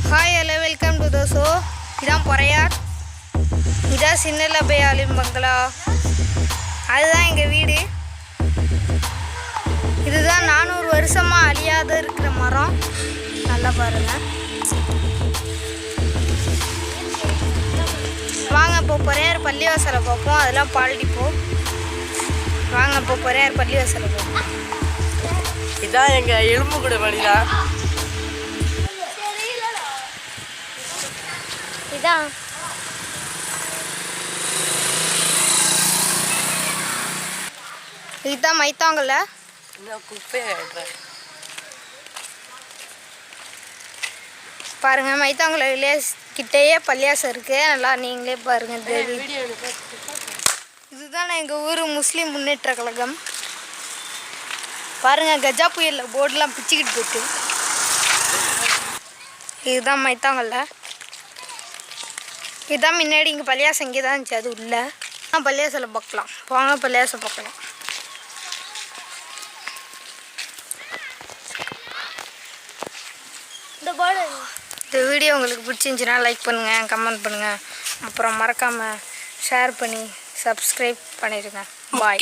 Hi hello welcome to the show. இதான் பொறையார், இதான் சின்னலபையாளின் பங்களா, அதுதான் எங்கள் வீடு. இதுதான் 400 வருஷமாக அழியாத இருக்கிற மரம். நல்லா பாருங்கள். வாங்க இப்போ பொறையார் பள்ளிவாசலை பார்ப்போம். அதெல்லாம் பால்டிப்போம். வாங்க இப்போ பொறையார் பள்ளிவாசலை பார்ப்போம். இதான் எங்கள் எலும்பு கூட வழிதான். இதான் இதுதான் மைத்தாங்கல்ல. பாருங்க, மைத்தாங்கல்ல வில்லேஜ் கிட்டேயே பள்ளியாசம் இருக்கு. நல்லா நீங்களே பாருங்க. இதுதான் எங்கள் ஊர் முஸ்லீம் முன்னேற்ற கழகம். பாருங்க, கஜா புயலில் போர்டெலாம் பிச்சுக்கிட்டு போயிட்டு. இதுதான் மைத்தாங்கல்ல. இதுதான் முன்னாடி இங்கே பள்ளியாசம் இங்கே தான் இருந்துச்சு, அது உள்ள பள்ளியாசலை பார்க்கலாம். வாங்க பள்ளியாசம் பார்க்கலாம். இந்த வீடியோ உங்களுக்கு பிடிச்சிருந்துச்சின்னா லைக் பண்ணுங்கள், கமெண்ட் பண்ணுங்கள், அப்புறம் மறக்காமல் ஷேர் பண்ணி சப்ஸ்கிரைப் பண்ணிடுங்க. பாய்.